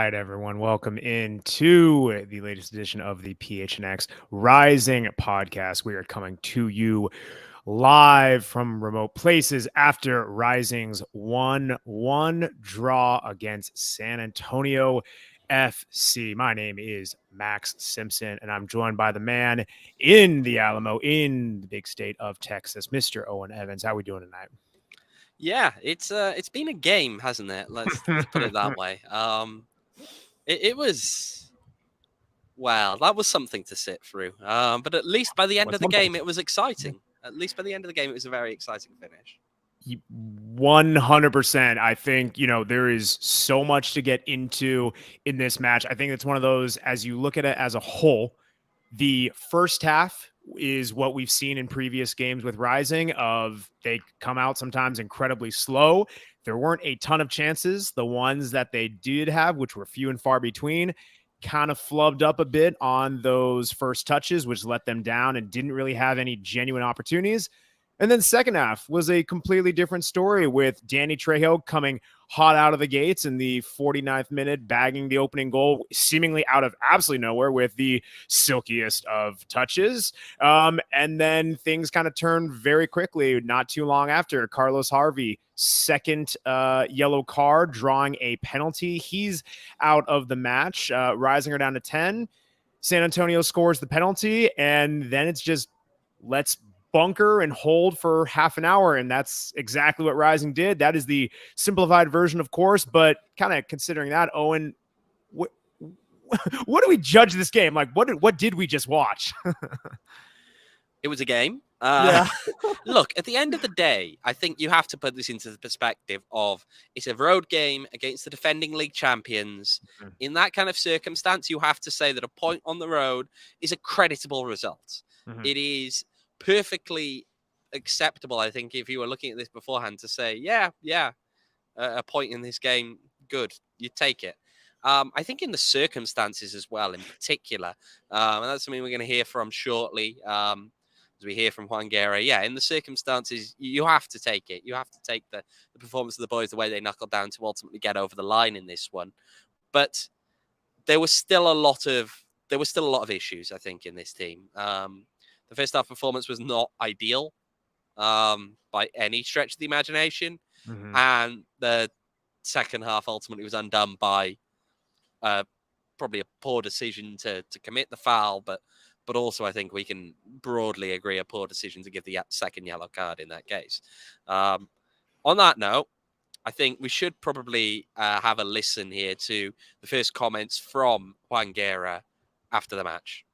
right, everyone. Welcome into the latest edition of the PHNX Rising podcast. We are coming to you live from remote places after Rising's 1-1 draw against San Antonio FC. My name is Max Simpson, and I'm joined by the man in the Alamo, in the big state of Texas, Mr. Owen Evans. How are we doing tonight? Yeah, it's been a game, hasn't it? Let's put it that way. It was that was something to sit through. But at least by the end of the game, it was exciting. At least by the end of the game, it was a very exciting finish. 100%. I think, there is so much to get into in this match. I think it's one of those, as you look at it as a whole, the first half is what we've seen in previous games with Rising of they come out sometimes incredibly slow. There weren't a ton of chances. The ones that they did have, which were few and far between, kind of flubbed up a bit on those first touches, which let them down and didn't really have any genuine opportunities. And then second half was a completely different story with Danny Trejo coming hot out of the gates in the 49th minute, bagging the opening goal, seemingly out of absolutely nowhere with the silkiest of touches. And then things kind of turned very quickly, not too long after. Carlos Harvey, second yellow card, drawing a penalty. He's out of the match, Rising her down to 10. San Antonio scores the penalty, and then it's just let's bunker and hold for half an hour, and that's exactly what Rising did. That is the simplified version, of course, but kind of considering that, Owen, what do we judge this game? Like, what did we just watch? It was a game. Yeah. Look, at the end of the day, I think you have to put this into the perspective of it's a road game against the defending league champions. Mm-hmm. In that kind of circumstance, you have to say that a point on the road is a creditable result. Mm-hmm. It is perfectly acceptable, I think, if you were looking at this beforehand to say, a point in this game, good, you take it. I think in the circumstances as well, in particular, and that's something we're going to hear from shortly, as we hear from Juan Guerra. Yeah, in the circumstances, you have to take it. You have to take the performance of the boys, the way they knuckled down to ultimately get over the line in this one. But there was still a lot of issues, I think, in this team. The first half performance was not ideal by any stretch of the imagination. Mm-hmm. And the second half ultimately was undone by probably a poor decision to commit the foul, but also I think we can broadly agree a poor decision to give the second yellow card in that case. On that note, I think we should probably have a listen here to the first comments from Juan Guerra after the match.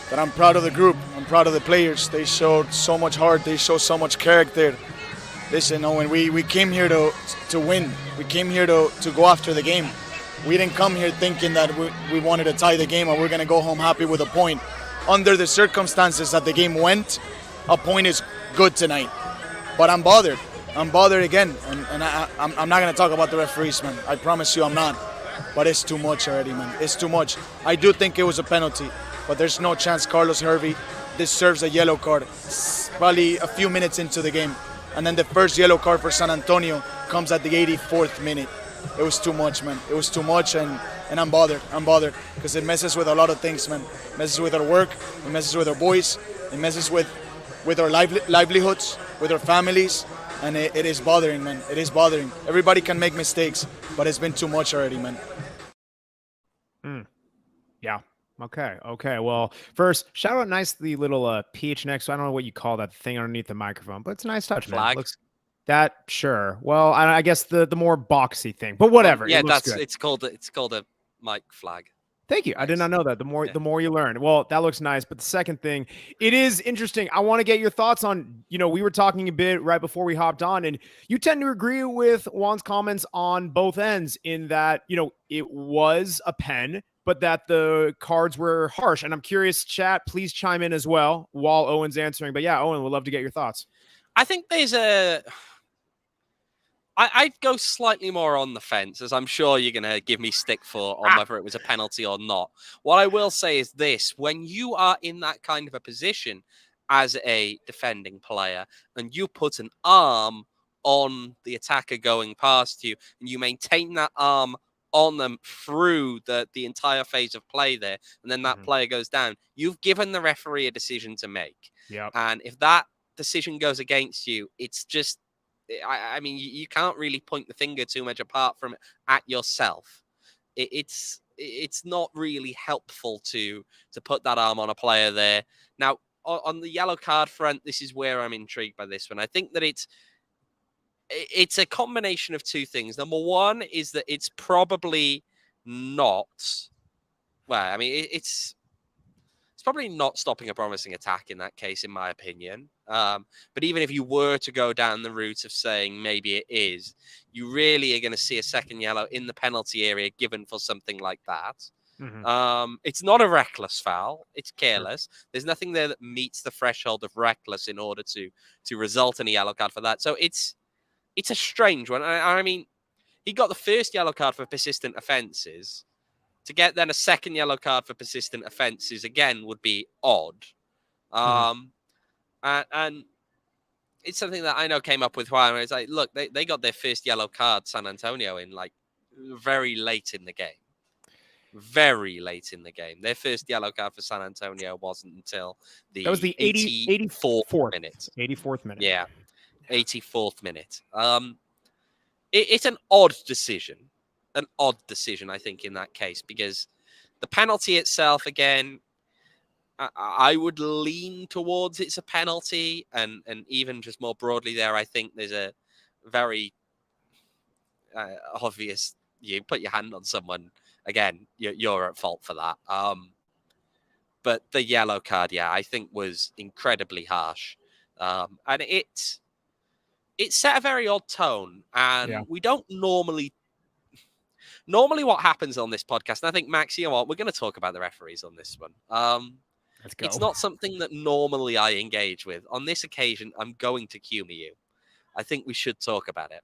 That I'm proud of the group. I'm proud of the players. They showed so much heart. They showed so much character. Listen, Owen, we came here to win. We came here to go after the game. We didn't come here thinking that we wanted to tie the game and we're going to go home happy with a point. Under the circumstances that the game went, a point is good tonight. But I'm bothered. I'm bothered again. And I'm not going to talk about the referees, man. I promise you I'm not. But it's too much already, man. It's too much. I do think it was a penalty. But there's no chance Carlos Harvey deserves a yellow card. It's probably a few minutes into the game. And then the first yellow card for San Antonio comes at the 84th minute. It was too much, man. It was too much, and I'm bothered. I'm bothered because it messes with a lot of things, man. It messes with our work. It messes with our boys. It messes with our livelihoods, with our families. And it is bothering, man. It is bothering. Everybody can make mistakes, but it's been too much already, man. Yeah. Okay. Well, first, shout out nicely little PHNX. I don't know what you call that thing underneath the microphone, but it's a nice touch, flag. Man. Looks that sure. Well, I guess the more boxy thing, but whatever. Yeah, it's called a mic flag. Thank you. I did not know that. The more you learn. Well, that looks nice. But the second thing, it is interesting. I want to get your thoughts on, we were talking a bit right before we hopped on, and you tend to agree with Juan's comments on both ends in that, it was a pen, but that the cards were harsh. And I'm curious, chat, please chime in as well while Owen's answering. But yeah, Owen, we'd love to get your thoughts. I think there's I'd go slightly more on the fence, as I'm sure you're going to give me stick for on whether it was a penalty or not. What I will say is this: when you are in that kind of a position as a defending player and you put an arm on the attacker going past you and you maintain that arm on them through the entire phase of play there, and then that player goes down, you've given the referee a decision to make. Yeah. And if that decision goes against you, it's just, I mean, you can't really point the finger too much apart from at yourself. It's not really helpful to put that arm on a player there. Now, on the yellow card front, this is where I'm intrigued by this one. I think that it's a combination of two things. Number one is that it's probably not, well, I mean, it's probably not stopping a promising attack in that case, in my opinion. But even if you were to go down the route of saying maybe it is, you really are going to see a second yellow in the penalty area given for something like that. It's not a reckless foul. It's careless. There's nothing there that meets the threshold of reckless in order to result in a yellow card for that. So it's a strange one. I mean, he got the first yellow card for persistent offences. To get then a second yellow card for persistent offences again would be odd. And it's something that I know came up with Juan. It's like, look, they got their first yellow card, San Antonio, in like very late in the game. Very late in the game. Their first yellow card for San Antonio wasn't until that was the 84th minute. 84th minute. Yeah, 84th minute. It's an odd decision. An odd decision, I think, in that case, because the penalty itself, again, I would lean towards it's a penalty, and even just more broadly there, I think there's a very obvious, you put your hand on someone, again, you're at fault for that. But the yellow card, yeah, I think was incredibly harsh. And it set a very odd tone, and we don't normally what happens on this podcast, and I think, Max, you know what, we're going to talk about the referees on this one. Let's go. It's not something that normally I engage with. On this occasion, I'm going to humor you. I think we should talk about it.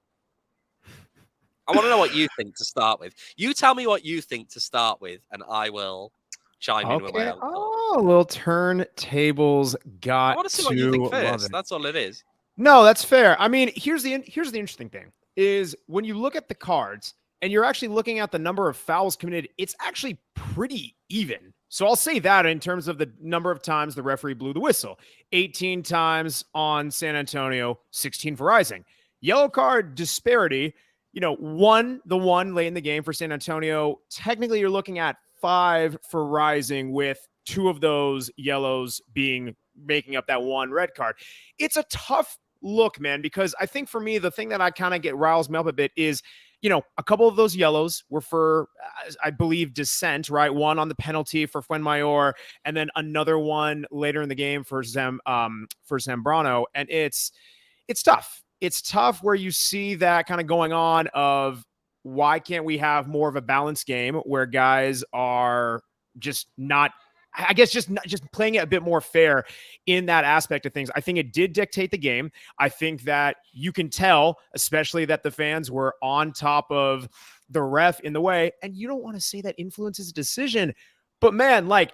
I want to know what you think to start with. You tell me what you think to start with, and I will chime in with my own thoughts. Oh, little turntables got I want to see what you think first. That's all it is. No, that's fair. I mean, here's the interesting thing is when you look at the cards, and you're actually looking at the number of fouls committed, it's actually pretty even. So I'll say that in terms of the number of times the referee blew the whistle. 18 times on San Antonio, 16 for Rising. Yellow card disparity, the one late in the game for San Antonio. Technically, you're looking at 5 for Rising, with 2 of those yellows making up that 1 red card. It's a tough look, man, because I think for me, the thing that I kind of riles me up a bit is, a couple of those yellows were for, I believe, dissent, right? One on the penalty for Fuenmayor, and then another one later in the game for Zambrano. And it's tough. It's tough where you see that kind of going on of why can't we have more of a balanced game where guys are just not, I guess, just playing it a bit more fair in that aspect of things. I think it did dictate the game. I think that you can tell, especially that the fans were on top of the ref in the way, and you don't want to say that influences a decision, but man, like,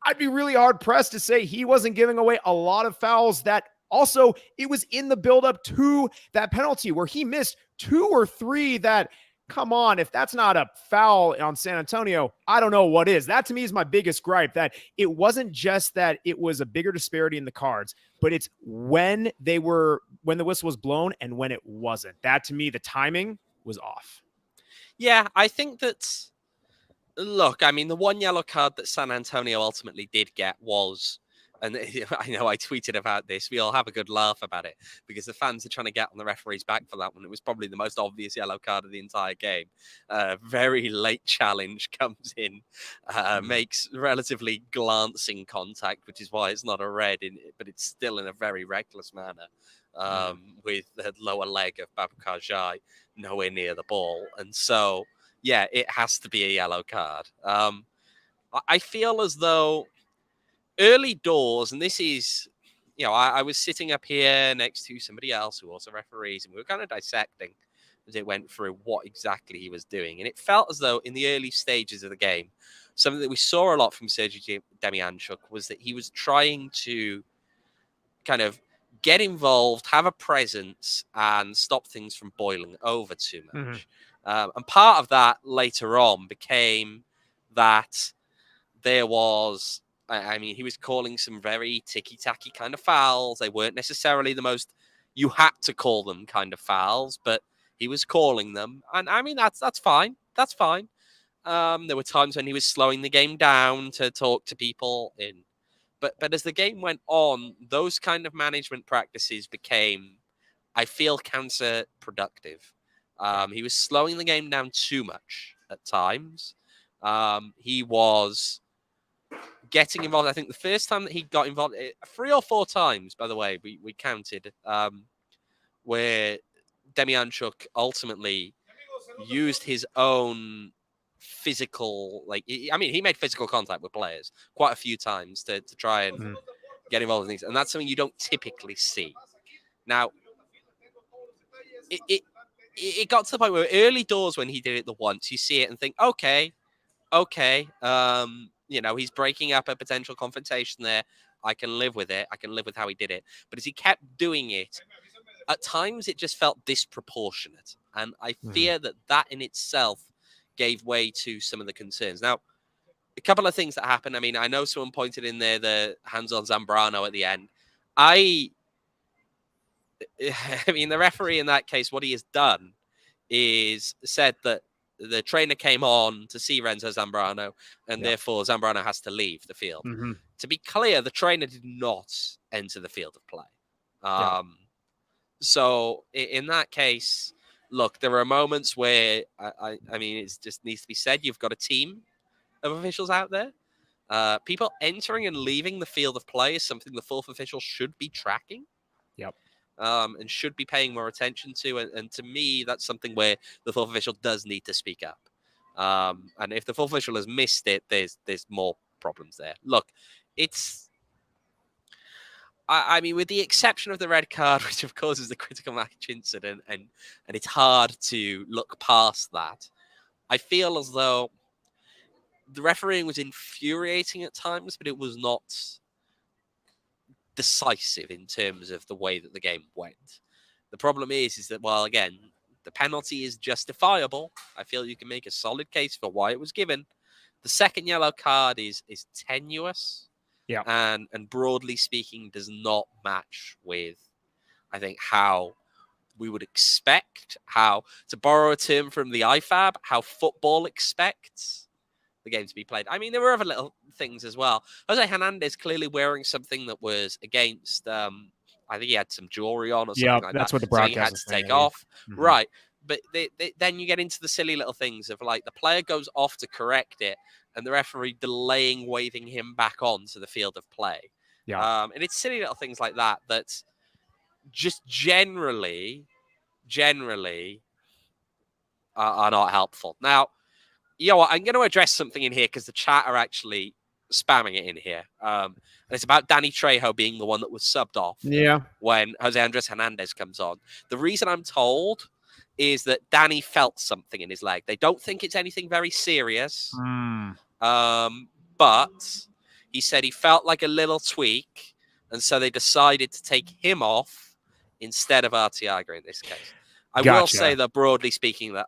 I'd be really hard pressed to say he wasn't giving away a lot of fouls that also it was in the buildup to that penalty where he missed 2 or 3 that, come on, if that's not a foul on San Antonio, I don't know what is. That to me is my biggest gripe, that it wasn't just that it was a bigger disparity in the cards, but it's when the whistle was blown and when it wasn't. That to me, the timing was off. Yeah, I think that's, look, I mean, the 1 yellow card that San Antonio ultimately did get was, and I know I tweeted about this, we all have a good laugh about it because the fans are trying to get on the referee's back for that one. It was probably the most obvious yellow card of the entire game. Very late challenge comes in, makes relatively glancing contact, which is why it's not a red, but it's still in a very reckless manner, with the lower leg of Babukar Jai nowhere near the ball. And so, yeah, it has to be a yellow card. I feel as though early doors, and this is, I was sitting up here next to somebody else who also referees, and we were kind of dissecting as it went through what exactly he was doing. And it felt as though in the early stages of the game, something that we saw a lot from Sergei Demianchuk was that he was trying to kind of get involved, have a presence, and stop things from boiling over too much. And part of that later on became that there was, I mean, he was calling some very ticky-tacky kind of fouls. They weren't necessarily the most you had to call them kind of fouls, but he was calling them. And I mean, that's fine. That's fine. There were times when he was slowing the game down to talk to people in. But as the game went on, those kind of management practices became, I feel, counterproductive. He was slowing the game down too much at times. He was getting involved. I think the first time that he got involved, 3 or 4 times, by the way, we counted, where Demyanchuk ultimately used his own physical, he made physical contact with players quite a few times to try and get involved in things. And that's something you don't typically see. Now, it got to the point where early doors, when he did it the once, you see it and think, okay. He's breaking up a potential confrontation there. I can live with it. I can live with how he did it. But as he kept doing it, at times it just felt disproportionate. And I fear that in itself gave way to some of the concerns. Now, a couple of things that happened. I mean, I know someone pointed in there the hands on Zambrano at the end. I mean, the referee in that case, what he has done is said that the trainer came on to see Renzo Zambrano, and therefore Zambrano has to leave the field. To be clear, the trainer did not enter the field of play. So in that case, look, there are moments where, I mean, it just needs to be said, you've got a team of officials out there. People entering and leaving the field of play is something the fourth official should be tracking. And should be paying more attention to. And to me, that's something where the fourth official does need to speak up. And if the fourth official has missed it, there's more problems there. Look, I mean, with the exception of the red card, which of course is the critical match incident, and it's hard to look past that, I feel as though the refereeing was infuriating at times, but it was not decisive in terms of the way that the game went. The problem is that, well, again, the penalty is justifiable. I feel you can make a solid case for why it was given. The second yellow card is tenuous. And broadly speaking, does not match with, I think, how we would expect, how, to borrow a term from the IFAB, how football expects the game to be played. I mean, there were other little things as well. Jose Hernandez clearly wearing something that was against, I think he had some jewelry on or something like that. Yeah, that's what the broadcast he had to take off. Right. But then you get into the silly little things of, like, the player goes off to correct it, and the referee delaying waving him back on to the field of play. And it's silly little things like that that just generally are not helpful. Now, you know what? I'm going to address something in here because the chat are actually spamming it in here. And it's about Danny Trejo being the one that was subbed off when Jose Andres Hernandez comes on. The reason I'm told is that Danny felt something in his leg. They don't think it's anything very serious. But he said he felt like a little tweak, and so they decided to take him off instead of Arteaga in this case. I will say that, broadly speaking, that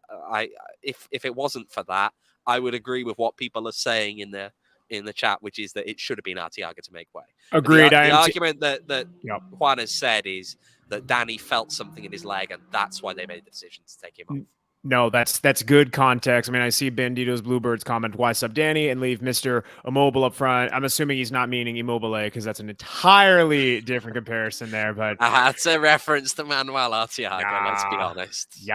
if it wasn't for that, I would agree with what people are saying in the chat, which is that it should have been Arteaga to make way. Agreed. The argument that Juan has said is that Danny felt something in his leg, and that's why they made the decision to take him off. No, that's good context. I mean, I see Bandito's Bluebirds comment, why sub Danny and leave Mr. Immobile up front. I'm assuming he's not meaning Immobile because that's an entirely different comparison there. But that's a reference to Manuel Arteaga, let's be honest.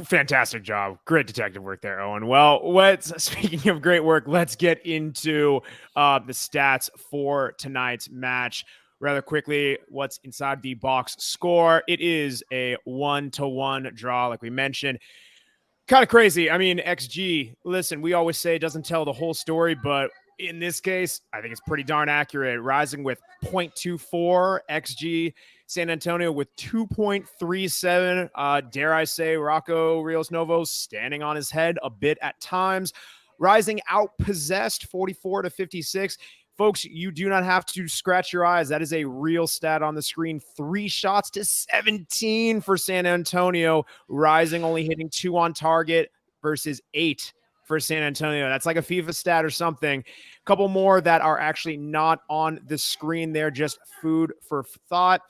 Fantastic job. Great detective work there, Owen. Well, speaking of great work, let's get into the stats for tonight's match. Rather quickly, what's inside the box score? It is a 1-1 draw, like we mentioned. Kind of crazy. I mean, XG, listen, we always say it doesn't tell the whole story, but in this case, I think it's pretty darn accurate. Rising with 0.24 XG. San Antonio with 2.37. Dare I say, Rocco Rios Novo standing on his head a bit at times. Rising outpossessed 44-56. Folks, you do not have to scratch your eyes. That is a real stat on the screen. 3 shots to 17 for San Antonio. Rising only hitting 2 on target versus 8 for San Antonio. That's like a FIFA stat or something. A couple more that are actually not on the screen there, just food for thought.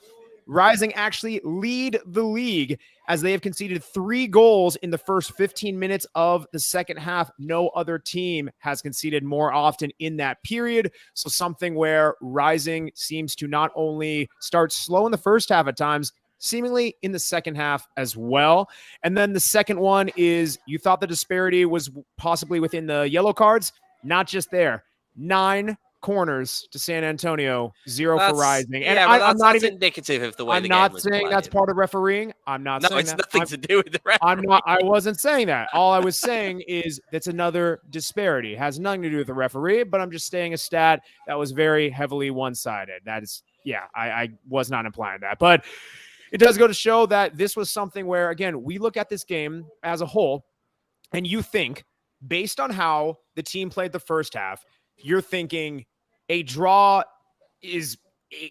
Rising actually lead the league as they have conceded 3 goals in the first 15 minutes of the second half. No other team has conceded more often in that period. So something where Rising seems to not only start slow in the first half at times, seemingly in the second half as well. And then the second one is you thought the disparity was possibly within the yellow cards. Not just there. 9 corners to San Antonio, 0 for Rising. And I'm not even indicative of the way the game was I'm not saying played. that's part of refereeing. I'm not saying that. No, it's nothing to do with the referee. I wasn't saying that. All I was saying is that's another disparity. It has nothing to do with the referee, but I'm just stating a stat that was very heavily one-sided. That is, I was not implying that. But it does go to show that this was something where, again, we look at this game as a whole, and you think, based on how the team played the first half, you're thinking a draw is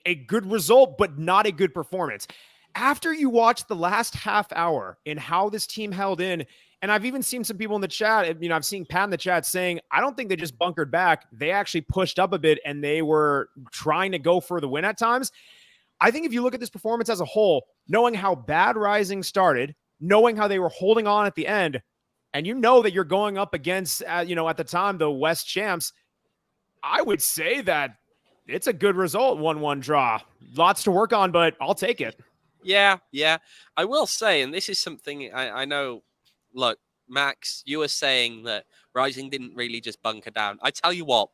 a good result, but not a good performance. After you watch the last half hour and how this team held in, and I've even seen some people in the chat, I've seen Pat in the chat saying, I don't think they just bunkered back. They actually pushed up a bit and they were trying to go for the win at times. I think if you look at this performance as a whole, knowing how bad Rising started, knowing how they were holding on at the end, and you know that you're going up against, at the time, the West champs, I would say that it's a good result, 1-1 draw. Lots to work on, but I'll take it. Yeah. I will say, and this is something I know, look, Max, you were saying that Rising didn't really just bunker down. I tell you what,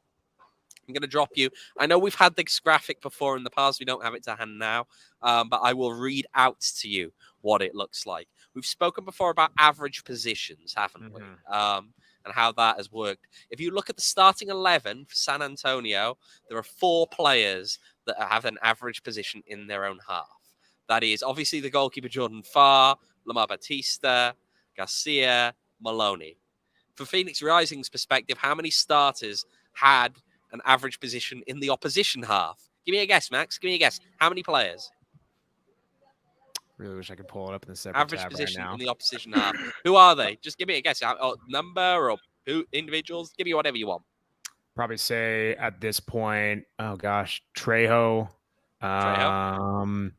I'm going to drop you. I know we've had this graphic before in the past. We don't have it to hand now, but I will read out to you what it looks like. We've spoken before about average positions, haven't we? And how that has worked. If you look at the starting 11 for San Antonio, there are 4 players that have an average position in their own half. That is obviously the goalkeeper, Jordan Farr, Lamar Batista, Garcia, Maloney. For Phoenix Rising's perspective, how many starters had an average position in the opposition half? Give me a guess, Max. Give me a guess. How many players? Really wish I could pull it up in the separate average tab position right now. in the opposition half. Who are they? Just give me a guess. Or number or who individuals? Give me whatever you want. Probably say at this point, oh gosh, Trejo. I don't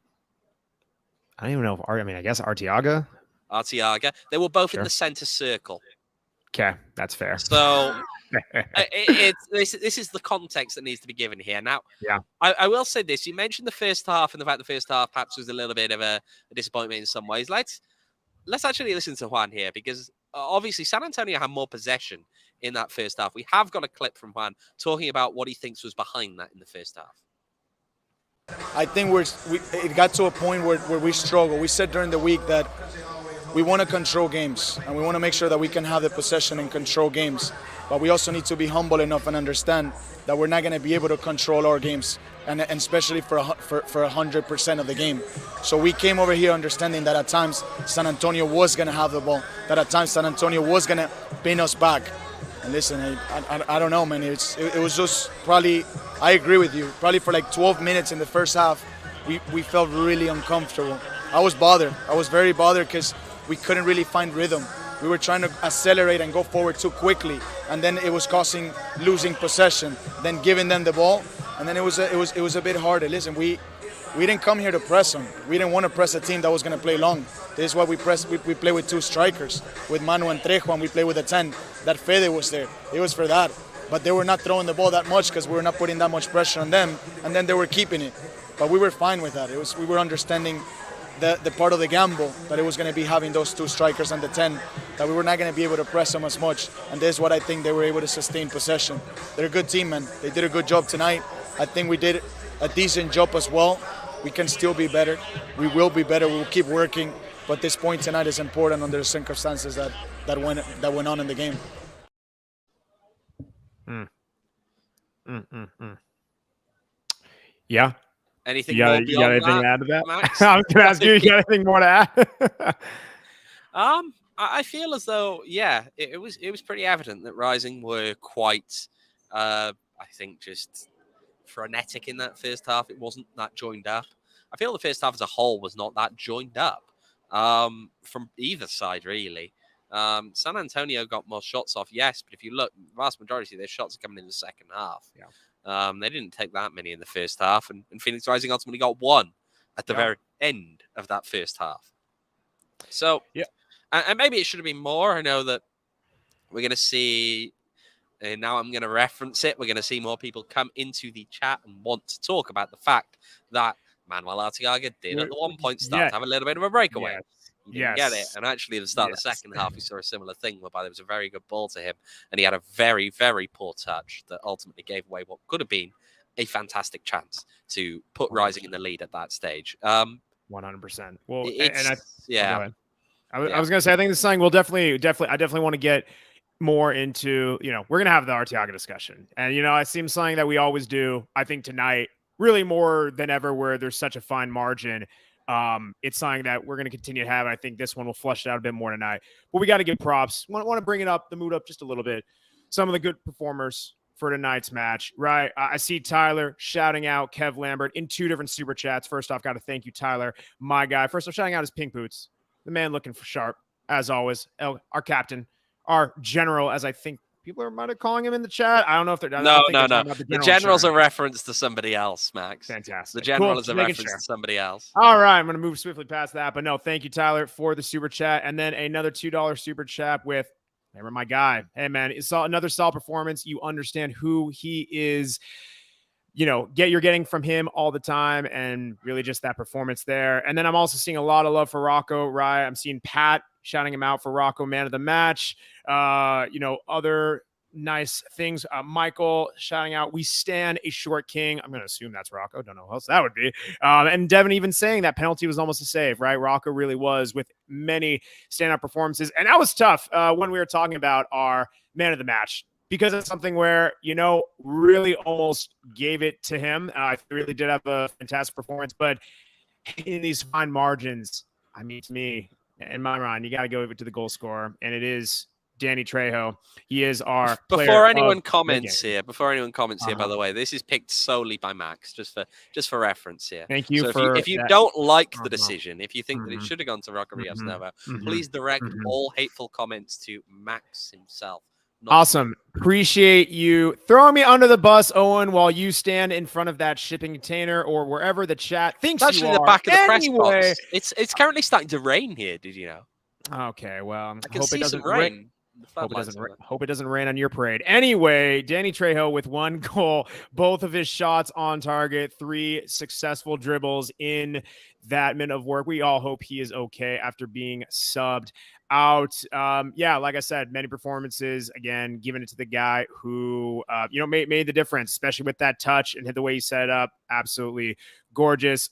even know if I guess Arteaga. They were both in the center circle. Okay, that's fair. So this is the context that needs to be given here. Now, I will say this. You mentioned the first half and the fact the first half perhaps was a little bit of a disappointment in some ways. Let's actually listen to Juan here, because obviously San Antonio had more possession in that first half. We have got a clip from Juan talking about what he thinks was behind that in the first half. I think it got to a point where we struggle. We said during the week that we want to control games and we want to make sure that we can have the possession and control games. But we also need to be humble enough and understand that we're not going to be able to control our games, and especially for 100% of the game. So we came over here understanding that at times San Antonio was going to have the ball, that at times San Antonio was going to pin us back. And listen, I don't know, man. It was just probably, I agree with you, probably for like 12 minutes in the first half, we felt really uncomfortable. I was bothered. I was very bothered because we couldn't really find rhythm. We were trying to accelerate and go forward too quickly, and then it was causing losing possession, then giving them the ball, and then it was a bit harder. Listen, we didn't come here to press them. We didn't want to press a team that was going to play long. This is why we play with 2 strikers, with Manu and Trejo, and we play with a 10. That Fede was there. It was for that. But they were not throwing the ball that much because we were not putting that much pressure on them, and then they were keeping it. But we were fine with that. We were understanding the part of the gamble that it was going to be having those 2 strikers and the 10, that we were not going to be able to press them as much. And this is what I think they were able to sustain possession. They're a good team, man. They did a good job tonight. I think we did a decent job as well. We can still be better. We will be better. We will keep working. But this point tonight is important under the circumstances that went on in the game. Anything Yeah. You got anything to add to that? Max? I was going to ask you got anything more to add? I feel as though, it was pretty evident that Rising were quite, I think, just frenetic in that first half. It wasn't that joined up. I feel the first half as a whole was not that joined up from either side, really. San Antonio got more shots off, yes, but if you look, the vast majority of their shots are coming in the second half. Yeah. They didn't take that many in the first half, and Phoenix Rising ultimately got one at the very end of that first half. So, yeah, and maybe it should have been more. I know that we're going to see, and now I'm going to reference it, we're going to see more people come into the chat and want to talk about the fact that Manuel Arteaga did at the one point start to have a little bit of a breakaway. Yes. He didn't get it. And actually, at the start of the second half, we saw a similar thing whereby there was a very good ball to him, and he had a very, very poor touch that ultimately gave away what could have been a fantastic chance to put Rising in the lead at that stage. 100%. Well, I was going to say, I think this is something we'll definitely want to get more into. We're going to have the Arteaga discussion, and it seems something that we always do. I think tonight, really more than ever, where there's such a fine margin. It's something that we're going to continue to have. I think this one will flush it out a bit more tonight, but we got to give props. Want to bring the mood up just a little bit. Some of the good performers for tonight's match, right? I see Tyler shouting out Kev Lambert in 2 different super chats. First off, got to thank you, Tyler, my guy. First, I'm shouting out his pink boots. The man looking for sharp, as always. Our captain, our general, as I think people might have calling him in the chat. I don't know if they're no. The general's a reference to somebody else, Max. Fantastic. The general is a reference to somebody else. All right, I'm going to move swiftly past that, but no, thank you, Tyler, for the super chat, and then another $2 super chat with, remember my guy. Hey man, it's another solid performance. You understand who he is. You're getting from him all the time, and really just that performance there. And then I'm also seeing a lot of love for Rocco, right? I'm seeing Pat shouting him out for Rocco man of the match. Other nice things. Michael shouting out, we stand a short king. I'm going to assume that's Rocco. Don't know who else that would be. And Devin even saying that penalty was almost a save, right? Rocco really was with many standout performances. And that was tough when we were talking about our man of the match, because it's something where, really almost gave it to him. I really did have a fantastic performance, but in these fine margins, I mean, to me, in my mind, you got to go over to the goal scorer, and it is Danny Trejo. He is our Before anyone comments here, by the way, this is picked solely by Max, just for reference here. Thank you. So if you don't like the decision, if you think that it should have gone to Rocco Rios Nova, please direct all hateful comments to Max himself. Awesome. Appreciate you throwing me under the bus, Owen, while you stand in front of that shipping container or wherever the chat thinks you are. Actually, the back of the press box. It's currently starting to rain here. Did you know? Okay, well, I hope it doesn't rain. Hope it doesn't rain on your parade. Anyway, Danny Trejo with 1 goal, both of his shots on target, 3 successful dribbles in that minute of work. We all hope he is okay after being subbed out. Like I said, many performances, again, giving it to the guy who made the difference, especially with that touch and the way he set it up. Absolutely gorgeous.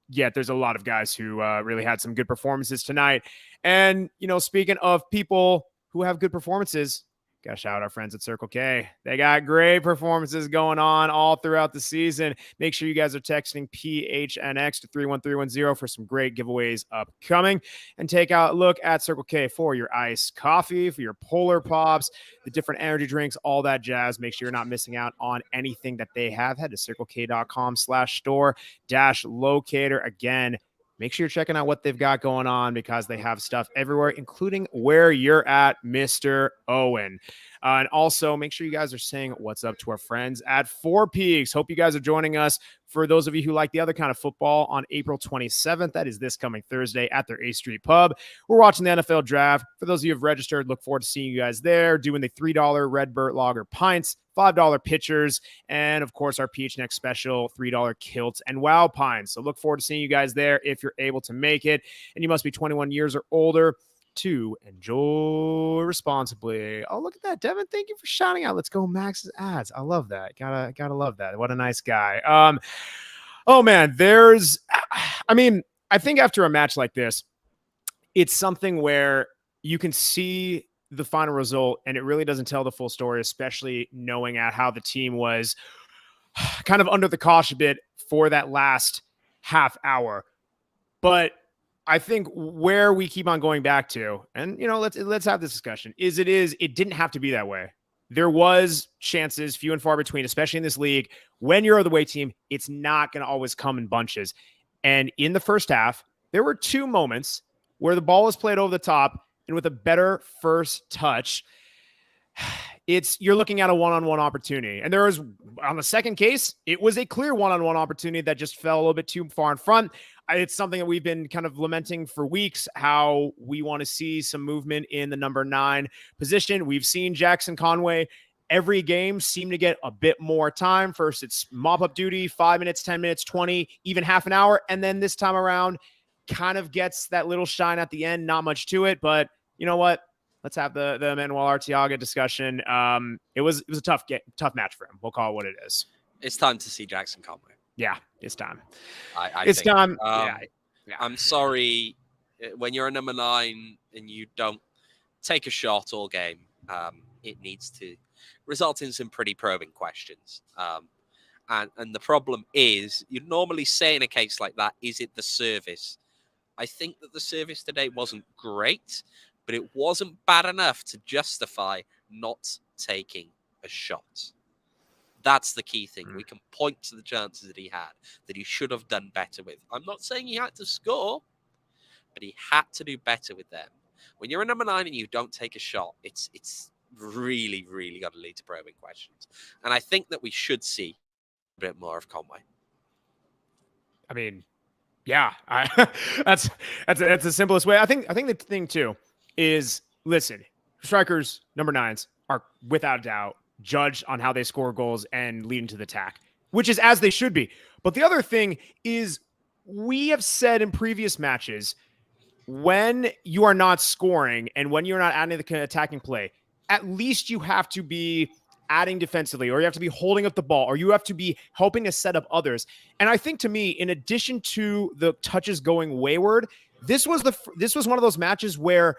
There's a lot of guys who really had some good performances tonight. And speaking of people who have good performances, gotta shout out our friends at Circle K. They got great performances going on all throughout the season. Make sure you guys are texting PHNX to 31310 for some great giveaways upcoming. And take a look at Circle K for your iced coffee, for your Polar Pops, the different energy drinks, all that jazz. Make sure you're not missing out on anything that they have. Head to circlek.com/store-locator. Again, make sure you're checking out what they've got going on, because they have stuff everywhere, including where you're at, Mr. Owen. And also make sure you guys are saying what's up to our friends at Four Peaks. Hope you guys are joining us. For those of you who like the other kind of football, on April 27th, that is this coming Thursday at their A Street Pub. We're watching the NFL draft. For those of you who have registered, look forward to seeing you guys there, doing the $3 Redbird Lager pints, $5 pitchers, and of course our Peach Next special $3 kilts and Wow Pines. So look forward to seeing you guys there if you're able to make it, and you must be 21 years or older to enjoy responsibly. Oh, look at that, Devin! Thank you for shouting out. Let's go, Max's ads. I love that. Gotta love that. What a nice guy. Oh man, I think after a match like this, it's something where you can see the final result, and it really doesn't tell the full story, especially knowing at how the team was kind of under the cosh a bit for that last half hour. But I think where we keep on going back to, and let's have this discussion, it didn't have to be that way. there was chances, few and far between, especially in this league. When you're the away team, it's not going to always come in bunches. And in the first half, there were 2 moments where the ball was played over the top, and with a better first touch, you're looking at a one-on-one opportunity. And there was, on the second case, it was a clear one-on-one opportunity that just fell a little bit too far in front. It's something that we've been kind of lamenting for weeks, how we want to see some movement in the number 9 position. We've seen Jackson Conway every game seem to get a bit more time. First, it's mop-up duty, 5 minutes, 10 minutes, 20, even half an hour. And then this time around, kind of gets that little shine at the end. Not much to it, but you know what? Let's have the Manuel Arteaga discussion. It was a tough match for him. We'll call it what it is. It's time to see Jackson Conway. Yeah, it's time. It's think. Time. Yeah. I'm sorry when you're a number 9 and you don't take a shot all game. It needs to result in some pretty probing questions. And the problem is, you'd normally say in a case like that, is it the service? I think that the service today wasn't great, but it wasn't bad enough to justify not taking a shot. That's the key thing. We can point to the chances that he had, that he should have done better with. I'm not saying he had to score, but he had to do better with them. When you're a number 9 and you don't take a shot, it's really, really got to lead to probing questions. And I think that we should see a bit more of Conway. I mean, yeah, that's the simplest way. I think the thing too is, listen, strikers, number 9s are without doubt judged on how they score goals and lead into the attack, which is as they should be. But the other thing is, we have said in previous matches, when you are not scoring and when you're not adding the attacking play, at least you have to be adding defensively, or you have to be holding up the ball, or you have to be helping to set up others. And I think, to me, in addition to the touches going wayward, this was one of those matches where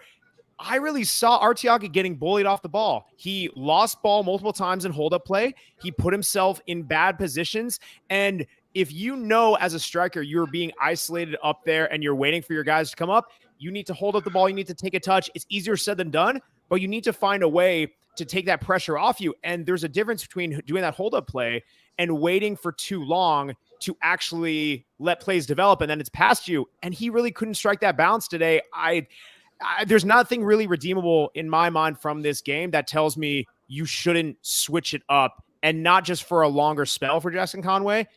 I really saw Arteaga getting bullied off the ball. He lost ball multiple times in hold-up play. He put himself in bad positions. And if you know as a striker you're being isolated up there and you're waiting for your guys to come up, you need to hold up the ball. You need to take a touch. It's easier said than done, but you need to find a way to take that pressure off you. And there's a difference between doing that hold-up play and waiting for too long to actually let plays develop, and then it's past you. And he really couldn't strike that balance today. There's nothing really redeemable in my mind from this game that tells me you shouldn't switch it up, and not just for a longer spell for Jackson Conway.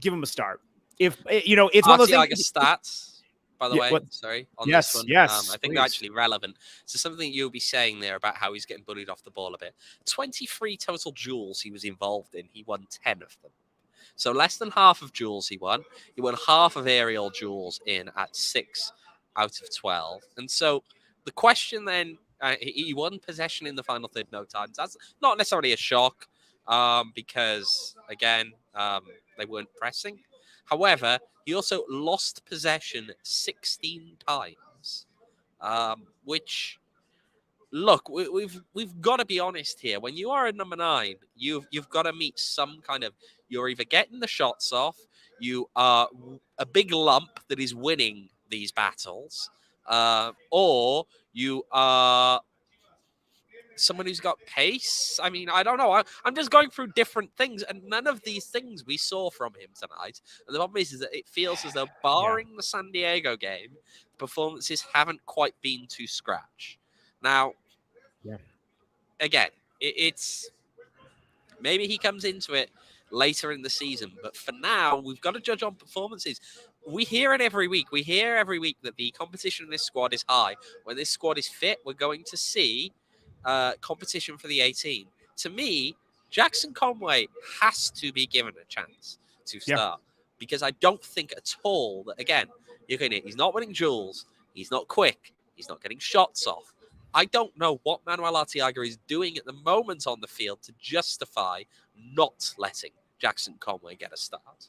Give him a start. If it's one of those things. Stats, by the way, sorry. On yes, this one. yes. I think they're actually relevant. So something you'll be saying there about how he's getting bullied off the ball a bit. 23 total duels he was involved in. He won 10 of them. So less than half of duels he won. He won half of aerial duels in at 6 out of 12. And so the question then, he won possession in the final third no times. That's not necessarily a shock because, again, they weren't pressing. However, he also lost possession 16 times, which, look, we've got to be honest here. When you are a number 9, you've got to meet some kind of, you're either getting the shots off, you are a big lump that is winning these battles, or you are someone who's got pace. I mean, I don't know. I'm just going through different things, and none of these things we saw from him tonight. And the problem is that it feels as though, barring the San Diego game, the performances haven't quite been to scratch. Now, again, it's maybe he comes into it later in the season, but for now, we've got to judge on performances. We hear it every week. We hear every week that the competition in this squad is high. When this squad is fit, we're going to see competition for the 18. To me, Jackson Conway has to be given a chance to start because I don't think at all that, again, he's not winning duels, he's not quick, he's not getting shots off. I don't know what Manuel Arteaga is doing at the moment on the field to justify not letting Jackson Conway get a start.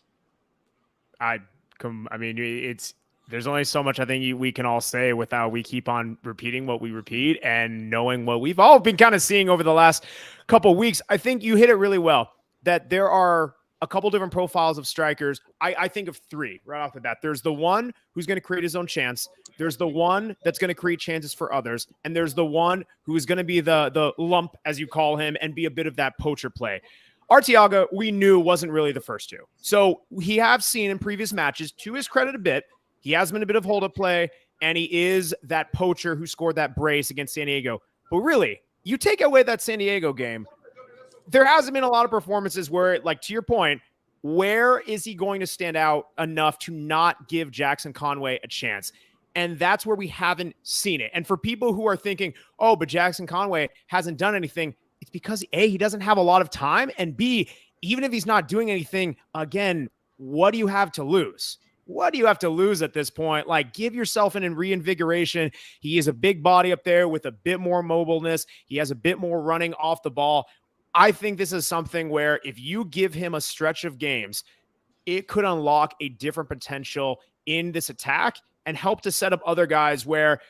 There's only so much I think we can all say without we keep on repeating what we repeat and knowing what we've all been kind of seeing over the last couple of weeks. I think you hit it really well, that there are a couple different profiles of strikers. I think of three right off the bat. There's the one who's going to create his own chance. There's the one that's going to create chances for others. And there's the one who is going to be the lump, as you call him, and be a bit of that poacher play. Arteaga, we knew, wasn't really the first two. So he have seen in previous matches, to his credit a bit, he has been a bit of hold-up play, and he is that poacher who scored that brace against San Diego. But really, you take away that San Diego game, there hasn't been a lot of performances where, like, to your point, where is he going to stand out enough to not give Jackson Conway a chance? And that's where we haven't seen it. And for people who are thinking, oh, but Jackson Conway hasn't done anything, it's because A, he doesn't have a lot of time, and B, even if he's not doing anything, again, what do you have to lose? What do you have to lose at this point? Like, give yourself an reinvigoration. He is a big body up there with a bit more mobileness. He has a bit more running off the ball. I think this is something where if you give him a stretch of games, it could unlock a different potential in this attack and help to set up other guys where,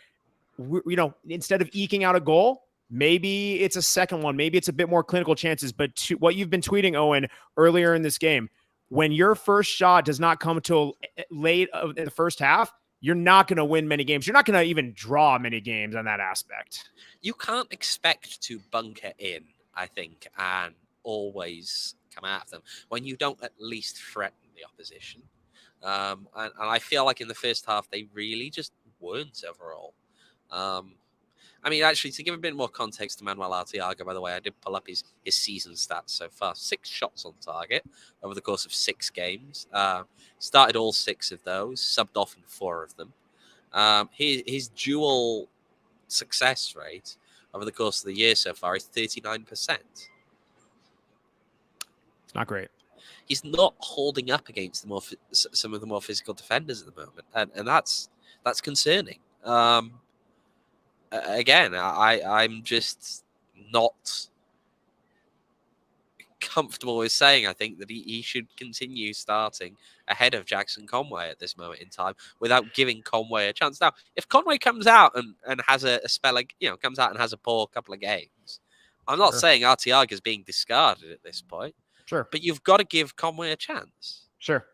you know, instead of eking out a goal, maybe it's a second one. Maybe it's a bit more clinical chances. But to what you've been tweeting, Owen, earlier in this game, when your first shot does not come until late in the first half, you're not going to win many games. You're not going to even draw many games on that aspect. You can't expect to bunker in, I think, and always come at them when you don't at least threaten the opposition. And I feel like in the first half, they really just weren't overall. I mean, actually, to give a bit more context to Manuel Arteaga, by the way, I did pull up his season stats so far. 6 shots on target over the course of 6 games. Started all 6 of those, subbed off in 4 of them. His dual success rate over the course of the year so far is 39%. It's not great. He's not holding up against some of the more physical defenders at the moment, and that's concerning. Again, I'm just not comfortable with saying I think that he should continue starting ahead of Jackson Conway at this moment in time without giving Conway a chance. Now, if Conway comes out and has a spell, like, you know, comes out and has a poor couple of games, I'm not saying Arteaga is being discarded at this point. Sure. But you've got to give Conway a chance. Sure.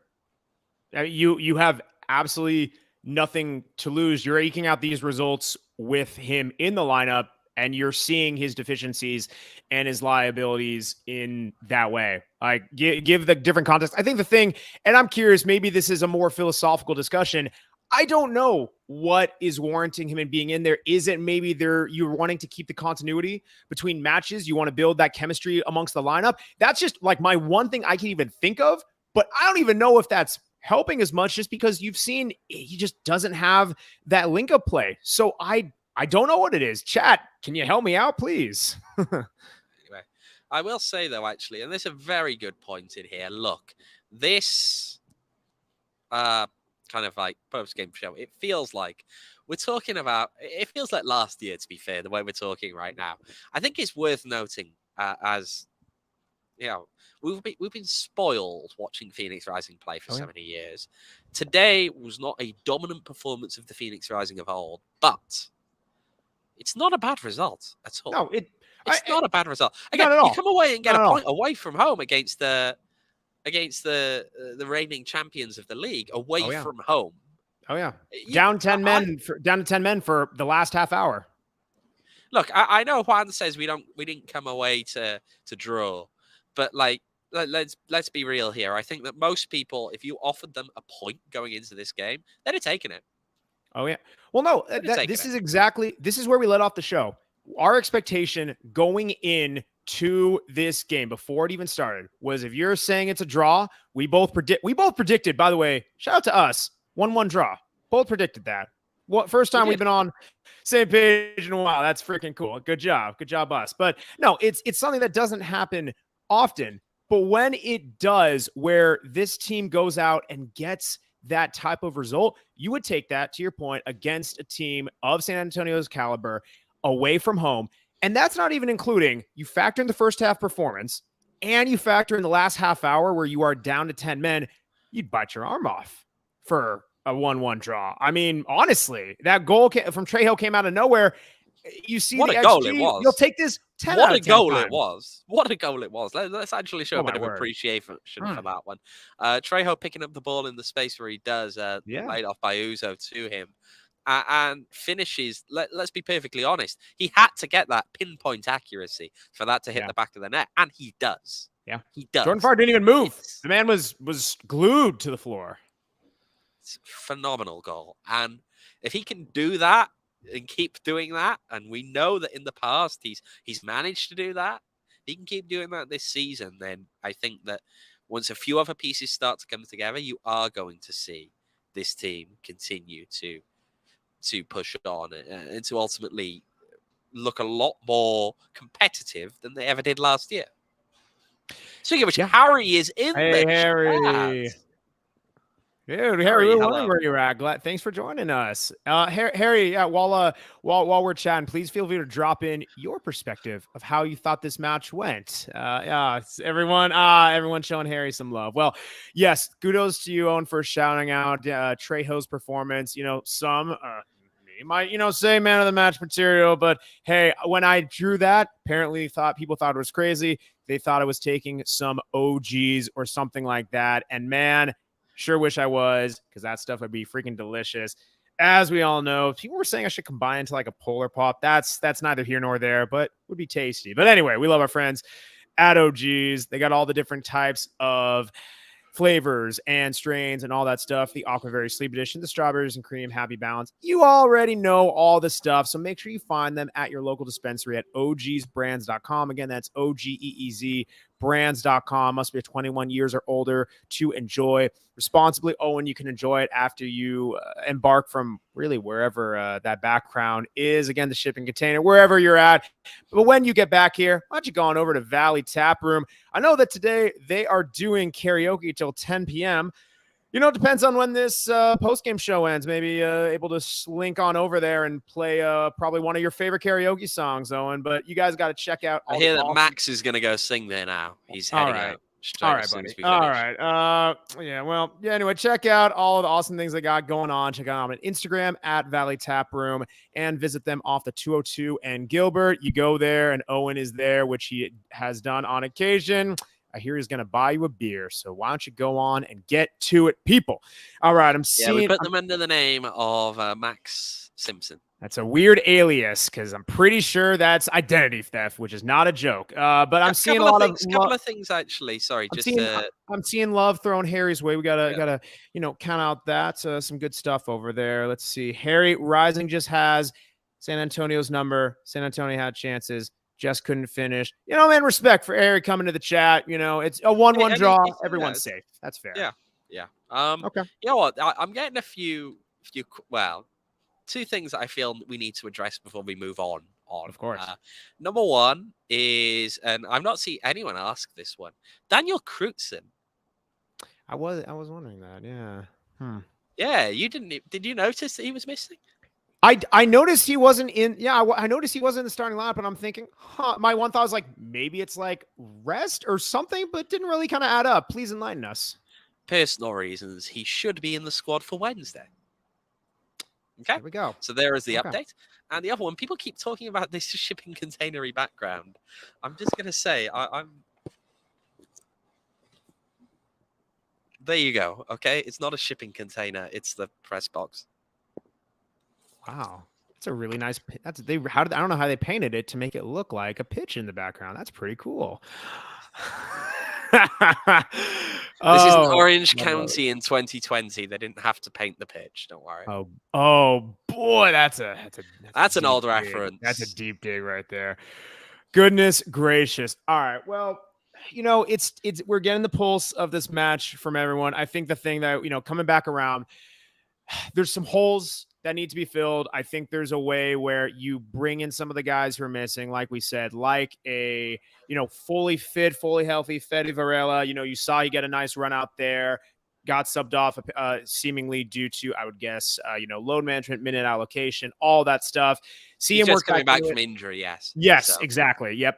You have absolutely nothing to lose. You're eking out these results with him in the lineup, and you're seeing his deficiencies and his liabilities in that way. I give the different context. I think the thing, and I'm curious, maybe this is a more philosophical discussion. I don't know what is warranting him in being in there. Is it maybe you're wanting to keep the continuity between matches? You want to build that chemistry amongst the lineup? That's just like my one thing I can even think of, but I don't even know if that's helping as much, just because you've seen he just doesn't have that link up play. So I don't know what it is. Chat, can you help me out, please? Anyway, I will say though, actually, and there's a very good point in here. Look, this kind of like post-game show, it feels like we're talking about, it feels like last year, to be fair, the way we're talking right now. I think it's worth noting, as you know, we've been spoiled watching Phoenix Rising play for so many years. Today was not a dominant performance of the Phoenix Rising of old, but it's not a bad result at all. No, it's not a bad result. Again, you come away and get a point away from home against the reigning champions of the league away from home. Oh yeah, down 10 men for the last half hour. Look, I know Juan says we didn't come away to draw, but like let's be real here. I think that most people, if you offered them a point going into this game, they'd have taken it. Oh yeah. Well, no, this is where we let off the show. Our expectation going in to this game before it even started was, if you're saying it's a draw, we both predicted, by the way, shout out to us, 1-1 draw. Both predicted that. First time we've been on same page in a while. That's freaking cool. Good job, us. But no, it's something that doesn't happen often. But when it does, where this team goes out and gets that type of result, you would take that, to your point, against a team of San Antonio's caliber away from home. And that's not even including, you factor in the first half performance and you factor in the last half hour where you are down to 10 men, you'd bite your arm off for a 1-1 draw. I mean, honestly, that goal from Trejo came out of nowhere. you see What the a goal XG, it was. you'll take this 10 What out a of 10 goal times. it was. What a goal it was. Let's actually show Oh, a bit my of word. appreciation for that one. Trejo picking up the ball in the space where he does, laid off by Uzo to him. And finishes, let's be perfectly honest, he had to get that pinpoint accuracy for that to hit the back of the net. And he does. Yeah. He does. Jordan Farr didn't even move. The man was glued to the floor. It's a phenomenal goal. And if he can do that and keep doing that, and we know that in the past he's managed to do that, he can keep doing that this season, then I think that once a few other pieces start to come together, you are going to see this team continue to push on and to ultimately look a lot more competitive than they ever did last year. Speaking of which, Harry is in the Harry. chat. Dude, Harry, we're wondering where you're at. Thanks for joining us. Harry, yeah, while we're chatting, please feel free to drop in your perspective of how you thought this match went. Everyone showing Harry some love. Well, yes, kudos to you, Owen, for shouting out Trejo's performance. Some you might, say man of the match material, but hey, when I drew that, apparently people thought it was crazy. They thought I was taking some OGs or something like that. And man, sure wish I was, because that stuff would be freaking delicious. As we all know, people were saying I should combine into like a Polar Pop. That's neither here nor there, but would be tasty. But anyway, we love our friends at OGs. They got all the different types of flavors and strains and all that stuff. The Aquaberry Sleep Edition, the Strawberries and Cream Happy Balance. You already know all the stuff, so make sure you find them at your local dispensary at ogsbrands.com. Again, that's OGEEZ brands.com. Must be 21 years or older to enjoy responsibly. Oh, and you can enjoy it after you embark from really wherever that background is. Again, the shipping container, wherever you're at. But when you get back here, why don't you go on over to Valley Tap Room? I know that today they are doing karaoke till 10 p.m. It depends on when this post-game show ends. Maybe able to slink on over there and play probably one of your favorite karaoke songs, Owen. But you guys got to check out. I hear that Max is going to go sing there now. He's heading out. All right, buddy. All right. Anyway, check out all of the awesome things they got going on. Check out them on Instagram at Valley Tap Room and visit them off the 202 and Gilbert. You go there and Owen is there, which he has done on occasion. I hear he's going to buy you a beer. So why don't you go on and get to it, people? All right. we put them under the name of Max Simpson. That's a weird alias because I'm pretty sure that's identity theft, which is not a joke. But I'm seeing a couple of things actually. Sorry, I'm seeing love thrown Harry's way. We gotta count out that some good stuff over there. Let's see. Harry Rising just has San Antonio's number. San Antonio had chances, just couldn't finish. Man, respect for Harry coming to the chat. It's a 1-1 draw. Everyone's safe. That's fair. Yeah. Okay. You know what? I'm getting a few. Two things that I feel we need to address before we move on. Of course. Number one is, and I've not seen anyone ask this one, Daniel Crutzen. I was wondering that. Yeah. Yeah, you didn't. Did you notice that he was missing? I noticed he wasn't in. Yeah, I noticed he wasn't in the starting lineup, and I'm thinking, my one thought was like maybe it's like rest or something, but didn't really kind of add up. Please enlighten us. Personal reasons. He should be in the squad for Wednesday. Okay, there we go. So there is the update. And the other one, people keep talking about this shipping containery background. I'm just going to say, I'm... There you go, okay? It's not a shipping container. It's the press box. Wow. That's a really nice... I don't know how they painted it to make it look like a pitch in the background. That's pretty cool. This is Orange County in 2020. They didn't have to paint the pitch. Don't worry. Oh boy, that's an old reference. That's a deep dig right there. Goodness gracious. All right. Well, it's we're getting the pulse of this match from everyone. I think the thing that coming back around, there's some holes that need to be filled. I think there's a way where you bring in some of the guys who are missing, like we said, like a, fully fit, fully healthy Fede Varela. You saw you get a nice run out there, got subbed off seemingly due to, I would guess, load management, minute allocation, all that stuff. See him work coming back from injury. Yes. Yes, exactly. Yep.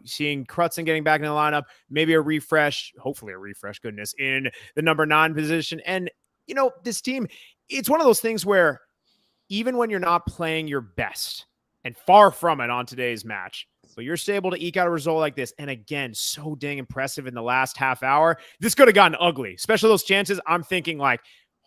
Seeing Crutzen getting back in the lineup, maybe hopefully a refresh, goodness, in the number 9 position. And, this team, it's one of those things where even when you're not playing your best, and far from it on today's match. But you're still able to eke out a result like this. And again, so dang impressive in the last half hour. This could have gotten ugly, especially those chances. I'm thinking like,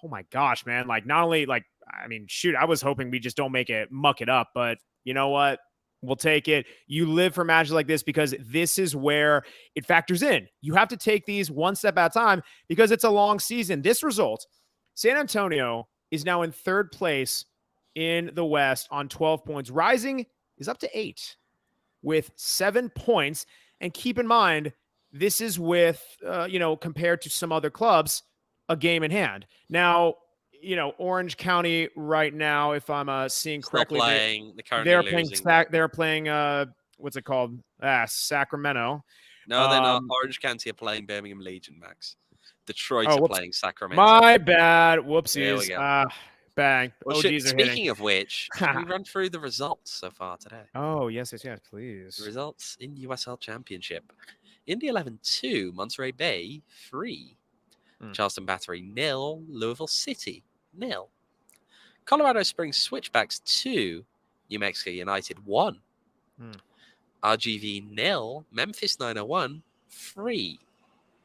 oh my gosh, man. Like not only like, I mean, shoot, I was hoping we just don't muck it up, but you know what? We'll take it. You live for matches like this because this is where it factors in. You have to take these one step at a time because it's a long season. This result, San Antonio is now in third place in the West on 12 points. Rising is up to 8 with 7 points. And keep in mind, this is with, compared to some other clubs, a game in hand. Now, Orange County right now, if I'm seeing correctly, they're playing what's it called? Sacramento. No, they're not. Orange County are playing Birmingham Legion, Max. Detroit are playing Sacramento. My bad. Whoopsies. Bang. Well, speaking of which, should we run through the results so far today? Oh, yes, please. The results in USL Championship. Indy 11 2, Monterey Bay 3. Charleston Battery 0, Louisville City 0. Colorado Springs Switchbacks 2, New Mexico United 1. RGV 0, Memphis 901 3.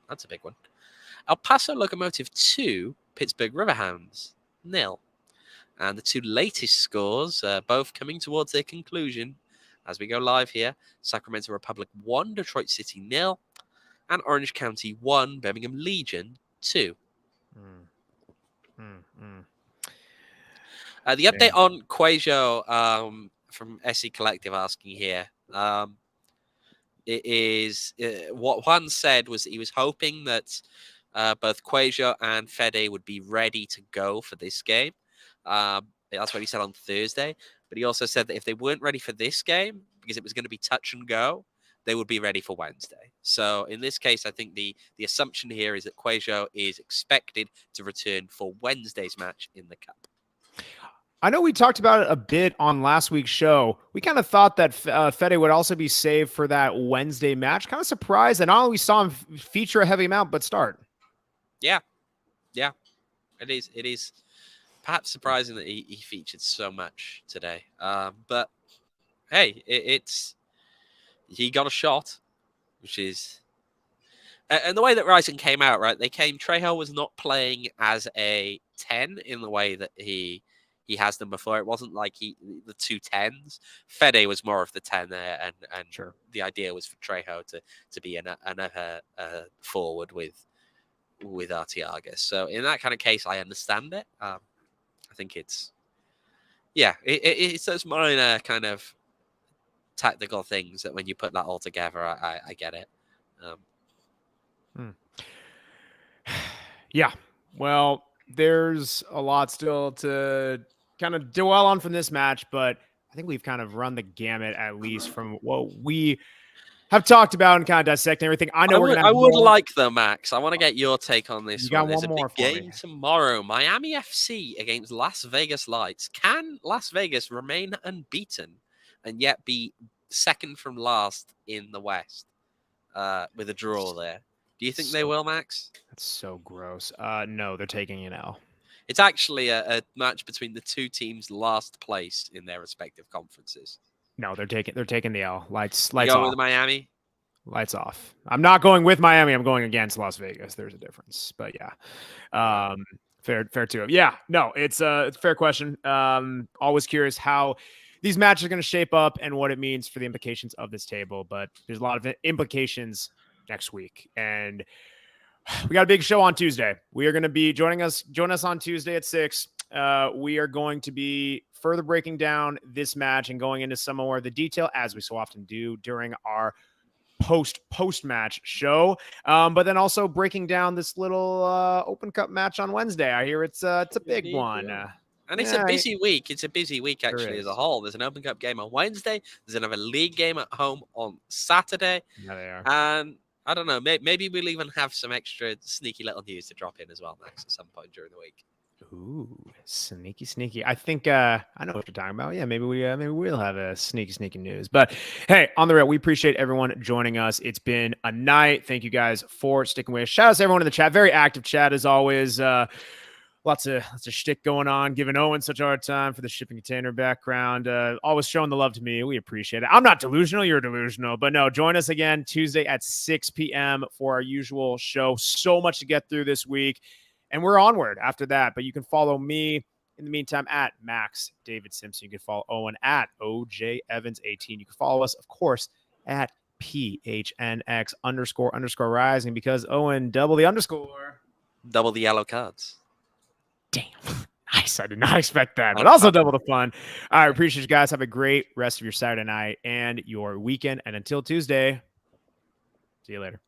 That's a big one. El Paso Locomotive 2, Pittsburgh Riverhounds 0. And the two latest scores, both coming towards their conclusion as we go live here. Sacramento Republic 1, Detroit City 0. And Orange County 1, Birmingham Legion 2. The update on Quajo from SE Collective asking here. It is what Juan said was he was hoping that both Quajo and Fede would be ready to go for this game. That's what he said on Thursday. But he also said that if they weren't ready for this game, because it was going to be touch and go, they would be ready for Wednesday. So in this case, I think the assumption here is that Quajo is expected to return for Wednesday's match in the Cup. I know we talked about it a bit on last week's show. We kind of thought that Fede would also be saved for that Wednesday match. Kind of surprised that not only we saw him feature a heavy amount, but start. Yeah. It is perhaps surprising that he featured so much today. But hey, he got a shot, which is... And the way that Rising came out, right? Trejo was not playing as a 10 in the way that he has them before. It wasn't like the two 10s. Fede was more of the 10 there, and sure. The idea was for Trejo to be another forward with Artiaga. So in that kind of case, I understand it. I think it's those minor kind of tactical things that when you put that all together, I get it. Yeah. Well, there's a lot still to kind of dwell on from this match, but I think we've kind of run the gamut, at least from what we have talked about and kind of dissecting everything. I would like though, Max. I want to get your take on this. There's a big game tomorrow. Miami FC against Las Vegas Lights. Can Las Vegas remain unbeaten and yet be second from last in the West with a draw there? Do you think they will, Max? That's so gross. No, they're taking an L. It's actually a match between the two teams last place in their respective conferences. No, they're taking the L. Lights going off. With Miami? Lights off. I'm not going with Miami. I'm going against Las Vegas. There's a difference, but yeah. Fair to it. Yeah, no, it's a fair question. Always curious how these matches are going to shape up and what it means for the implications of this table, but there's a lot of implications next week, and we got a big show on Tuesday. We are going to be join us on Tuesday at 6. We are going to be further breaking down this match and going into some more of the detail, as we so often do during our post-match show. But then also breaking down this little Open Cup match on Wednesday. I hear it's a big one. And it's a busy week. It's a busy week, actually, as a whole. There's an Open Cup game on Wednesday. There's another league game at home on Saturday. Yeah, they are. And I don't know, maybe we'll even have some extra sneaky little news to drop in as well, Max, at some point during the week. Ooh, sneaky. I think I know what you're talking about. Yeah, maybe we'll have a sneaky news. But hey, on the rail, we appreciate everyone joining us. It's been a night. Thank you guys for sticking with us. Shout out to everyone in the chat. Very active chat as always. lots of shtick going on, giving Owen such a hard time for the shipping container background. Always showing the love to me. We appreciate it. I'm not delusional. You're delusional. But no, join us again Tuesday at 6 p.m. for our usual show. So much to get through this week. And we're onward after that. But you can follow me in the meantime at Max David Simpson. You can follow Owen at OJ Evans 18. You can follow us, of course, at PHNX__rising, because Owen, double the underscore. Double the yellow cards. Damn. Nice. I did not expect that, but also double the fun. All right. Appreciate you guys. Have a great rest of your Saturday night and your weekend. And until Tuesday, see you later.